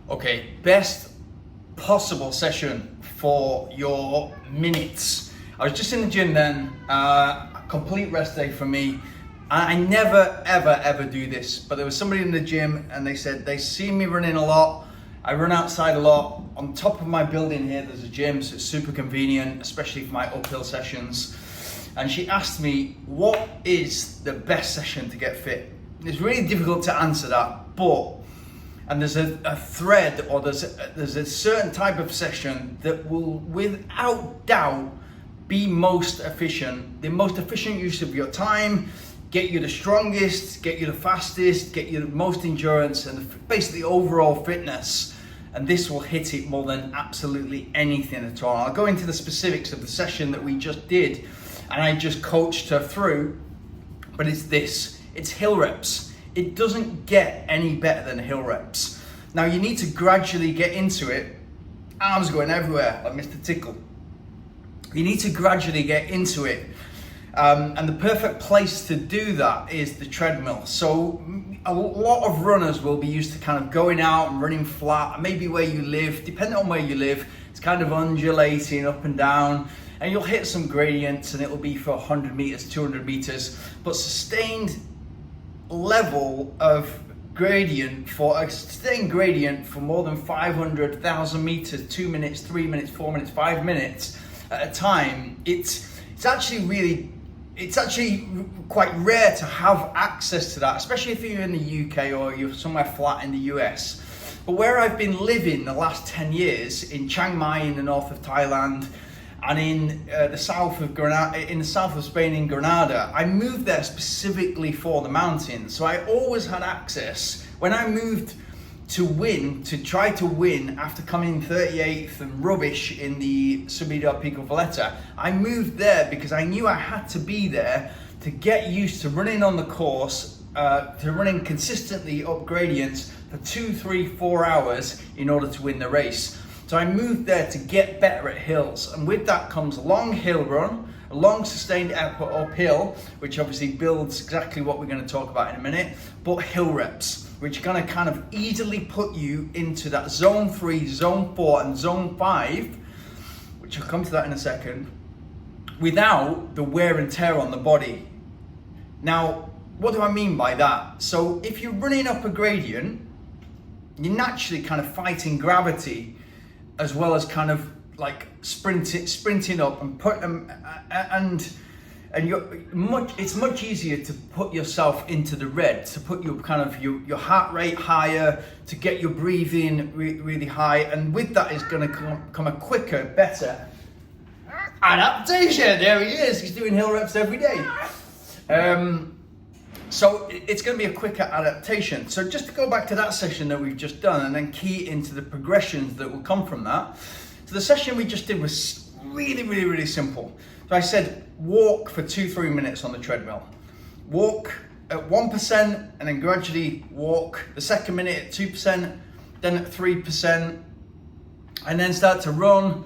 Okay, best possible session for your minutes. I was just in the gym then, a complete rest day for me. I never ever do this, but there was somebody in the gym and they said they see me running a lot. I run outside a lot. On top of my building here, there's a gym, so it's super convenient, especially for my uphill sessions. And she asked me, what is the best session to get fit? It's really difficult to answer that, and there's a thread, or there's a certain type of session that will, without doubt, be most efficient. The most efficient use of your time, get you the strongest, get you the fastest, get you the most endurance, and basically overall fitness. And this will hit it more than absolutely anything at all. I'll go into the specifics of the session that we just did, and I just coached her through, but it's hill reps. It doesn't get any better than hill reps. Now you need to gradually get into it. Arms going everywhere, like Mr. Tickle. You need to gradually get into it. And the perfect place to do that is the treadmill. So a lot of runners will be used to kind of going out and running flat, maybe where you live, depending on where you live, it's kind of undulating up and down, and you'll hit some gradients and it'll be for 100 meters, 200 meters, but sustained level of gradient for more than 500,000 meters, 2 minutes, 3 minutes, 4 minutes, 5 minutes at a time, it's actually quite rare to have access to that, especially if you're in the UK or you're somewhere flat in the US. But where I've been living the last 10 years, in Chiang Mai in the north of Thailand, and in the south of Spain in Granada, I moved there specifically for the mountains. So I always had access. When I moved to try to win after coming 38th and rubbish in the Subida Pico Valletta, I moved there because I knew I had to be there to get used to running on the course, to running consistently up gradients for 2, 3, 4 hours in order to win the race. So I moved there to get better at hills, and with that comes a long hill run, a long sustained effort uphill, which obviously builds exactly what we're going to talk about in a minute, but hill reps, which are going to kind of easily put you into that zone 3, zone 4 and zone 5, which I'll come to that in a second, without the wear and tear on the body. Now, what do I mean by that? So if you're running up a gradient, you're naturally kind of fighting gravity, as well as kind of like sprinting up and it's much easier to put yourself into the red, to put your kind of your heart rate higher, to get your breathing really high, and with that is going to come a quicker, better adaptation. There he is. He's doing hill reps every day. So it's going to be a quicker adaptation. So just to go back to that session that we've just done and then key into the progressions that will come from that. So the session we just did was really simple. So I said walk for 2-3 minutes on the treadmill. Walk at 1% and then gradually walk the second minute at 2%, then at 3%, and then start to run.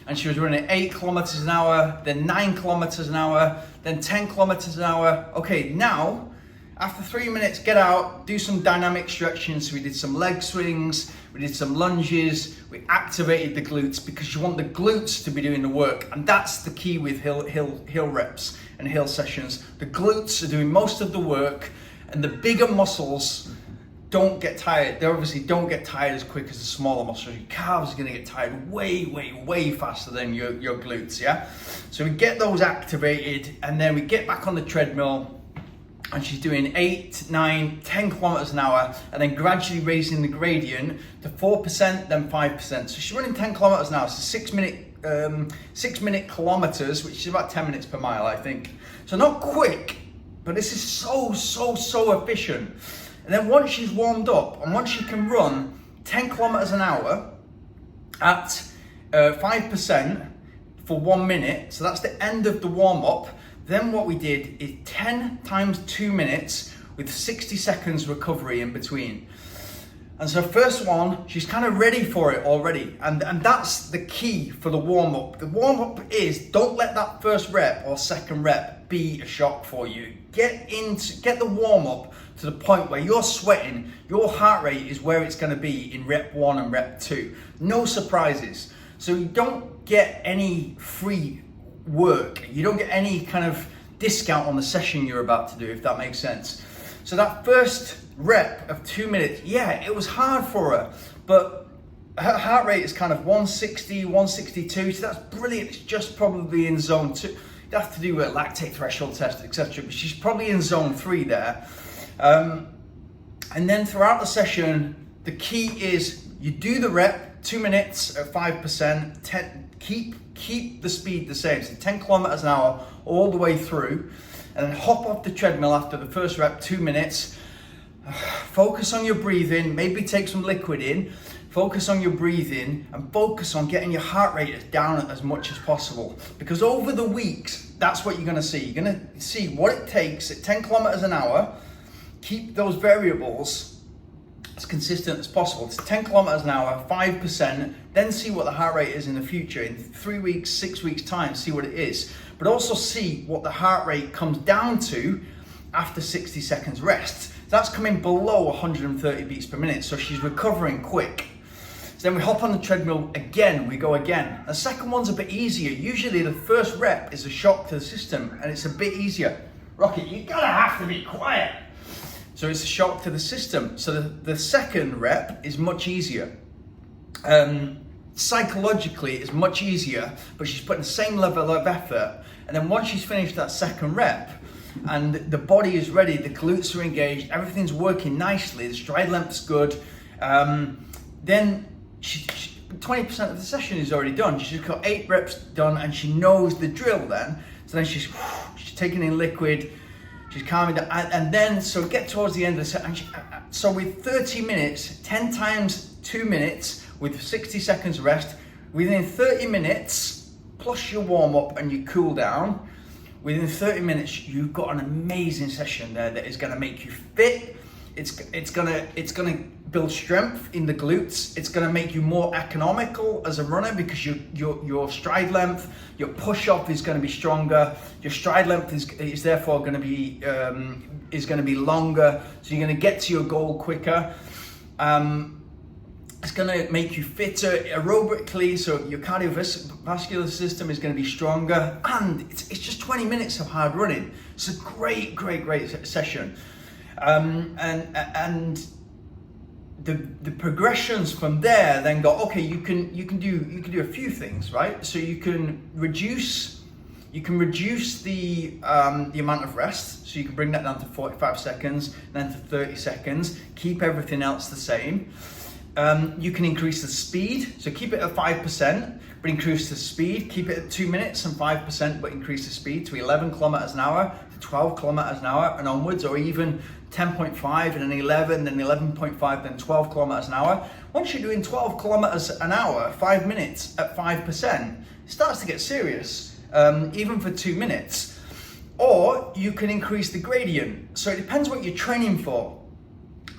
And she was running 8 kilometers an hour, then 9 kilometers an hour, then 10 kilometers an hour. Okay, now, after 3 minutes, get out, do some dynamic stretching. So we did some leg swings, we did some lunges, we activated the glutes, because you want the glutes to be doing the work. And that's the key with hill reps and hill sessions. The glutes are doing most of the work, and the bigger muscles don't get tired. They obviously don't get tired as quick as the smaller muscles. Your calves are gonna get tired way faster than your glutes, yeah? So we get those activated, and then we get back on the treadmill, and she's doing 8, 9, 10 kilometers an hour, and then gradually raising the gradient to 4%, then 5%. So she's running 10 kilometers an hour, so 6 minute kilometers, which is about 10 minutes per mile, I think. So not quick, but this is so efficient. And then once she's warmed up, and once she can run 10 kilometers an hour at 5% for 1 minute, so that's the end of the warm up. Then what we did is 10 times 2 minutes with 60 seconds recovery in between. And so first one, she's kind of ready for it already. And that's the key for the warm up. The warm up is, don't let that first rep or second rep be a shock for you. Get the warm up to the point where you're sweating, your heart rate is where it's going to be in rep 1 and rep 2. No surprises. So you don't get any free work. You don't get any kind of discount on the session you're about to do, if that makes sense. So that first rep of 2 minutes, yeah, it was hard for her, but her heart rate is kind of 160, 162, so that's brilliant. It's just probably in zone 2. You have to do a lactate threshold test, etc., but she's probably in zone 3 there. And then throughout the session, the key is you do the rep, 2 minutes at 5%, keep the speed the same, so 10 kilometers an hour all the way through, and then hop off the treadmill after the first rep, 2 minutes. Focus on your breathing, maybe take some liquid in, focus on your breathing, and focus on getting your heart rate down as much as possible. Because over the weeks, that's what you're gonna see. You're gonna see what it takes at 10 kilometers an hour, keep those variables as consistent as possible. It's 10 kilometers an hour, 5%, then see what the heart rate is in the future. In 3 weeks, 6 weeks time, see what it is. But also see what the heart rate comes down to after 60 seconds rest. That's coming below 130 beats per minute, so she's recovering quick. So then we hop on the treadmill again, we go again. The second one's a bit easier. Usually the first rep is a shock to the system, and it's a bit easier. Rocket, you're gonna have to be quiet. So it's a shock to the system. So the second rep is much easier. Psychologically, it's much easier, but she's putting the same level of effort. And then once she's finished that second rep, and the body is ready, the glutes are engaged, everything's working nicely, the stride length's good, then 20% of the session is already done. She's got 8 reps done and she knows the drill then. So then she's taking in liquid, she's calming down, and then so get towards the end of the session. So with 30 minutes, 10 times 2 minutes with 60 seconds rest, within 30 minutes, plus your warm up and your cool down, within 30 minutes, you've got an amazing session there that is going to make you fit. It's gonna build strength in the glutes. It's going to make you more economical as a runner because your stride length, your push off is going to be stronger. Your stride length is therefore going to be longer. So you're going to get to your goal quicker. It's going to make you fitter aerobically, so your cardiovascular system is going to be stronger, and it's just 20 minutes of hard running. It's a great session, and the progressions from there then go. Okay, you can do a few things, right? So you can reduce the amount of rest, so you can bring that down to 45 seconds, then to 30 seconds. Keep everything else the same. You can increase the speed, so keep it at 5%, but increase the speed. Keep it at 2 minutes and 5%, but increase the speed to 11 kilometers an hour, to 12 kilometers an hour and onwards, or even 10.5 and then 11, then 11.5, then 12 kilometers an hour. Once you're doing 12 kilometers an hour, 5 minutes at 5%, it starts to get serious, even for 2 minutes. Or you can increase the gradient. So it depends what you're training for.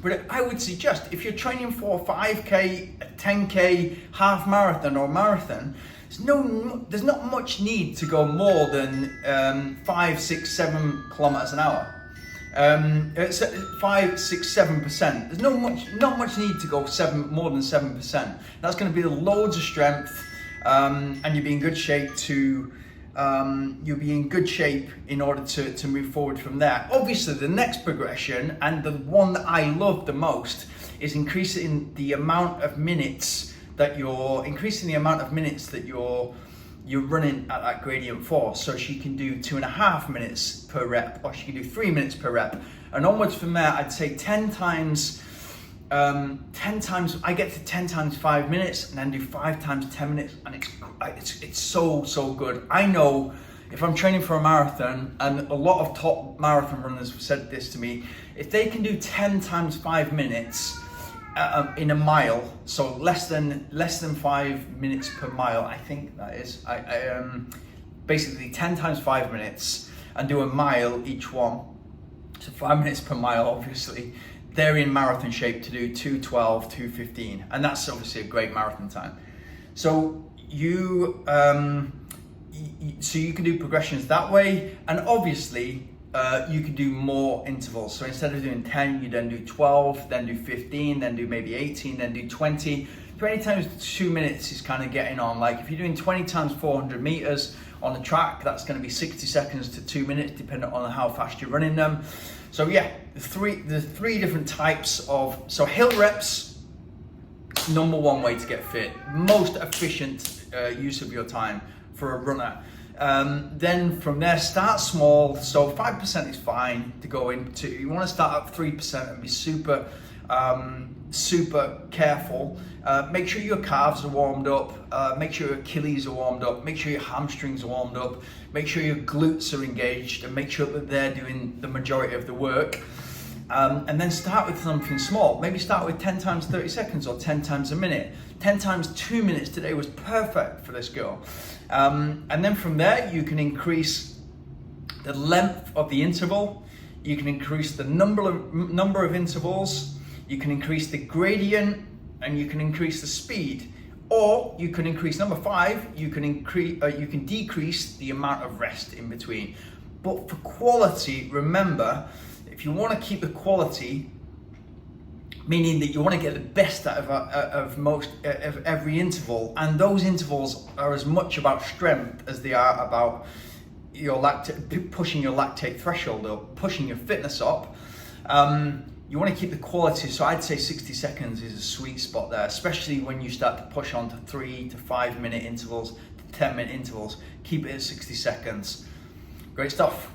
But I would suggest if you're training for 5K, 10K, half marathon or marathon, there's not much need to go more than 5, 6, 7 kilometers an hour. 5, 6, 7%. There's not much need to go more than 7%. That's going to be loads of strength, and you'll be in good shape in order to move forward from there. Obviously, the next progression, and the one that I love the most, is increasing the amount of minutes that you're running at that gradient for. So she can do 2.5 minutes per rep, or she can do 3 minutes per rep, and onwards from there. I'd say 10 times. I get to 10 times 5 minutes, and then do 5 times 10 minutes, and it's so good. I know if I'm training for a marathon, and a lot of top marathon runners have said this to me, if they can do 10 times 5 minutes in a mile, so less than 5 minutes per mile, I think that is. Basically 10 times 5 minutes and do a mile each one, so 5 minutes per mile, obviously. They're in marathon shape to do 2:12, 2:15, and that's obviously a great marathon time. So you can do progressions that way, and obviously you can do more intervals. So instead of doing 10, you then do 12, then do 15, then do maybe 18, then do 20. 20 times 2 minutes is kind of getting on. Like if you're doing 20 times 400 meters on the track, that's going to be 60 seconds to 2 minutes, depending on how fast you're running them. So yeah, the three different types of, so hill reps, number one way to get fit, most efficient use of your time for a runner. Then from there, start small. So 5% is fine to go into. You want to start at 3% and be super careful. Make sure your calves are warmed up. Make sure your Achilles are warmed up. Make sure your hamstrings are warmed up. Make sure your glutes are engaged, and make sure that they're doing the majority of the work. And then start with something small. Maybe start with 10 times 30 seconds or 10 times a minute. 10 times 2 minutes today was perfect for this girl. And then from there, you can increase the length of the interval. You can increase the number of intervals. You can increase the gradient, and you can increase the speed. Or you can increase, number 5, you can decrease the amount of rest in between. But for quality, remember, if you want to keep the quality, meaning that you want to get the best out of every interval, and those intervals are as much about strength as they are about your pushing your lactate threshold or pushing your fitness up. You want to keep the quality, so I'd say 60 seconds is a sweet spot there, especially when you start to push on to 3 to 5 minute intervals, to 10 minute intervals. Keep it at 60 seconds. Great stuff.